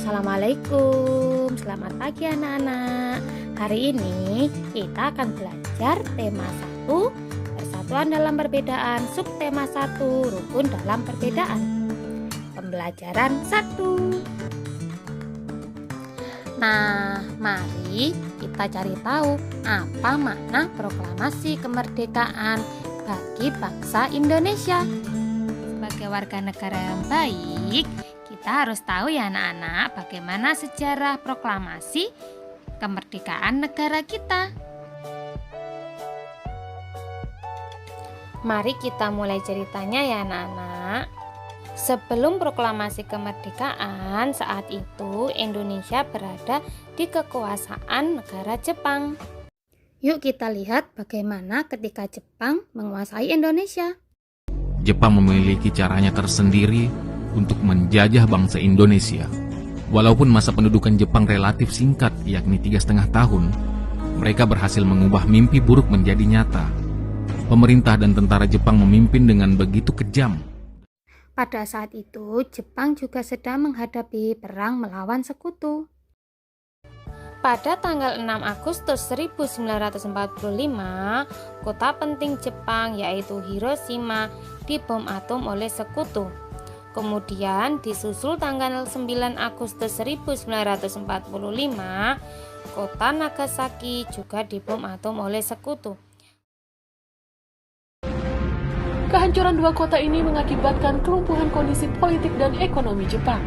Assalamualaikum, selamat pagi anak-anak. Hari ini kita akan belajar tema 1, persatuan dalam perbedaan, subtema 1, rukun dalam perbedaan. Pembelajaran 1. Nah, mari kita cari tahu apa makna proklamasi kemerdekaan bagi bangsa Indonesia. Sebagai warga negara yang baik, kita harus tahu ya anak-anak bagaimana sejarah proklamasi kemerdekaan negara kita. Mari kita mulai ceritanya ya anak-anak. Sebelum proklamasi kemerdekaan, saat itu Indonesia berada di kekuasaan negara Jepang. Yuk kita lihat bagaimana ketika Jepang menguasai Indonesia. Jepang memiliki caranya tersendiri untuk menjajah bangsa Indonesia. Walaupun masa pendudukan Jepang relatif singkat, yakni 3,5 tahun, mereka berhasil mengubah mimpi buruk menjadi nyata. Pemerintah dan tentara Jepang memimpin dengan begitu kejam. Pada saat itu, Jepang juga sedang menghadapi perang melawan sekutu. Pada tanggal 6 Agustus 1945, kota penting Jepang yaitu Hiroshima dibom atom oleh sekutu. Kemudian disusul tanggal 9 Agustus 1945, kota Nagasaki juga dibom atom oleh sekutu. Kehancuran dua kota ini mengakibatkan kelumpuhan kondisi politik dan ekonomi Jepang.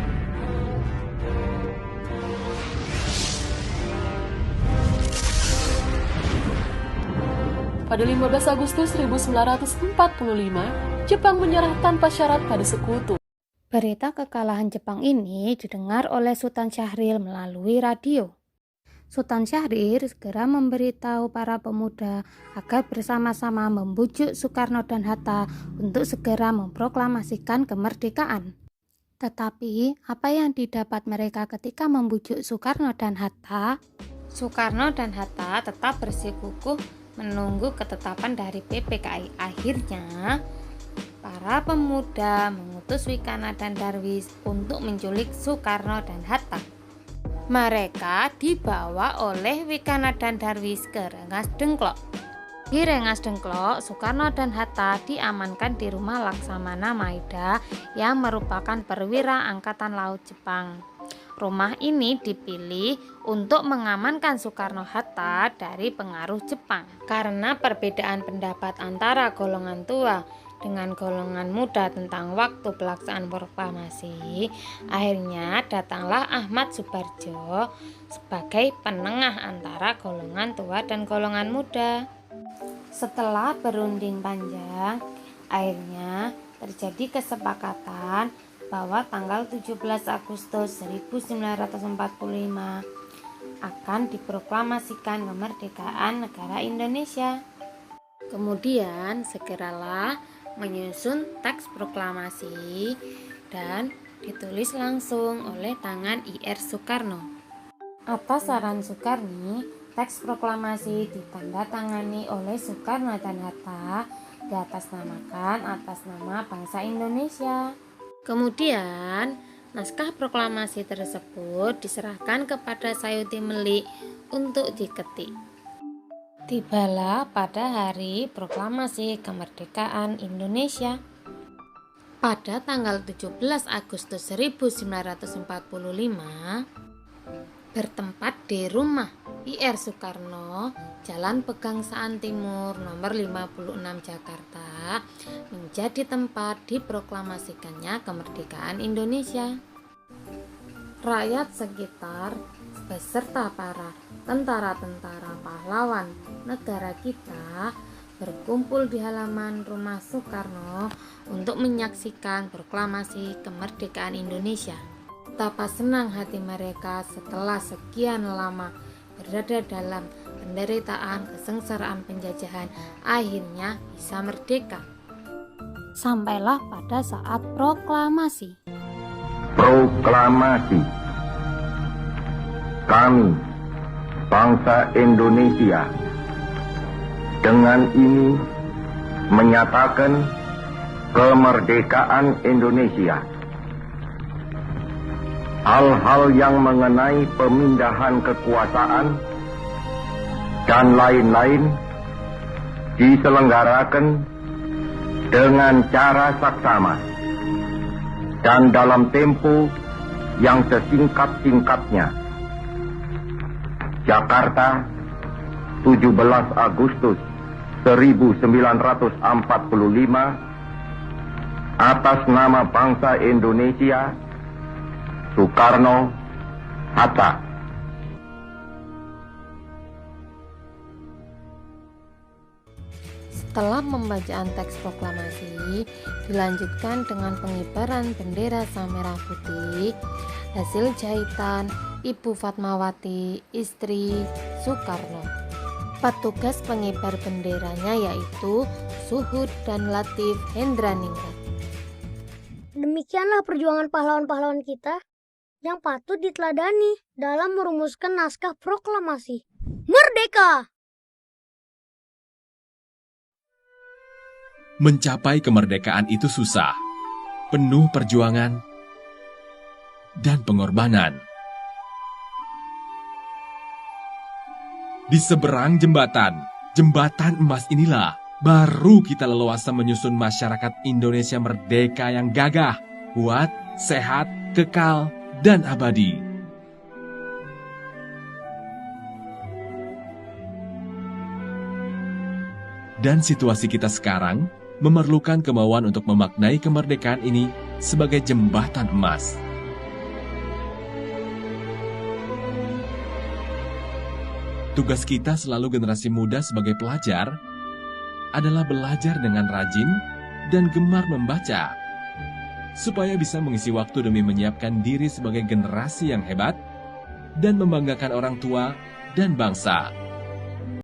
Pada 15 Agustus 1945, Jepang menyerah tanpa syarat pada sekutu. Berita kekalahan Jepang ini didengar oleh Sultan Syahrir melalui radio. Sultan Syahrir segera memberitahu para pemuda agar bersama-sama membujuk Soekarno dan Hatta untuk segera memproklamasikan kemerdekaan. Tetapi apa yang didapat mereka ketika membujuk Soekarno dan Hatta? Soekarno dan Hatta tetap bersikukuh menunggu ketetapan dari PPKI. Akhirnya para pemuda mengutus Wikana dan Darwis untuk menculik Soekarno dan Hatta. Mereka dibawa oleh Wikana dan Darwis ke Rengas Dengklok. Di Rengas Dengklok, Soekarno dan Hatta diamankan di rumah Laksamana Maeda yang merupakan perwira Angkatan Laut Jepang. Rumah ini dipilih untuk mengamankan Soekarno-Hatta dari pengaruh Jepang. Karena perbedaan pendapat antara golongan tua dengan golongan muda tentang waktu pelaksanaan proklamasi, akhirnya datanglah Ahmad Subarjo sebagai penengah antara golongan tua dan golongan muda. Setelah berunding panjang, akhirnya terjadi kesepakatan bahwa tanggal 17 Agustus 1945 akan diproklamasikan kemerdekaan negara Indonesia. Kemudian segeralah menyusun teks proklamasi dan ditulis langsung oleh tangan I.R. Soekarno. Atas saran Soekarni, teks proklamasi ditandatangani oleh Soekarno dan Hatta diatasnamakan atas nama bangsa Indonesia. Kemudian, naskah proklamasi tersebut diserahkan kepada Sayuti Melik untuk diketik. Tibalah pada hari proklamasi kemerdekaan Indonesia. Pada tanggal 17 Agustus 1945, bertempat di rumah I.R. Soekarno, Jalan Pegangsaan Timur nomor 56 Jakarta, menjadi tempat diproklamasikannya kemerdekaan Indonesia. Rakyat sekitar beserta para tentara-tentara pahlawan negara kita berkumpul di halaman rumah Soekarno untuk menyaksikan proklamasi kemerdekaan Indonesia. Betapa senang hati mereka setelah sekian lama berada dalam penderitaan kesengsaraan penjajahan, akhirnya bisa merdeka. Sampailah pada saat proklamasi. Proklamasi. Kami, bangsa Indonesia, dengan ini menyatakan kemerdekaan Indonesia. hal-hal yang mengenai pemindahan kekuasaan dan lain-lain diselenggarakan dengan cara saksama dan dalam tempo yang sesingkat-singkatnya. Jakarta, 17 Agustus 1945, atas nama bangsa Indonesia, Soekarno Hatta. Setelah pembacaan teks proklamasi, dilanjutkan dengan pengibaran bendera sang merah putih, hasil jahitan Ibu Fatmawati, istri Soekarno. Petugas pengibar benderanya yaitu Suhud dan Latif Hendraningrat. Demikianlah perjuangan pahlawan-pahlawan kita yang patut diteladani dalam merumuskan naskah proklamasi. Merdeka! Mencapai kemerdekaan itu susah, penuh perjuangan dan pengorbanan. Di seberang jembatan emas inilah baru kita leluasa menyusun masyarakat Indonesia merdeka yang gagah, kuat, sehat, kekal, dan abadi. Dan situasi kita sekarang memerlukan kemauan untuk memaknai kemerdekaan ini sebagai jembatan emas. Tugas kita selalu generasi muda sebagai pelajar adalah belajar dengan rajin dan gemar membaca, supaya bisa mengisi waktu demi menyiapkan diri sebagai generasi yang hebat dan membanggakan orang tua dan bangsa.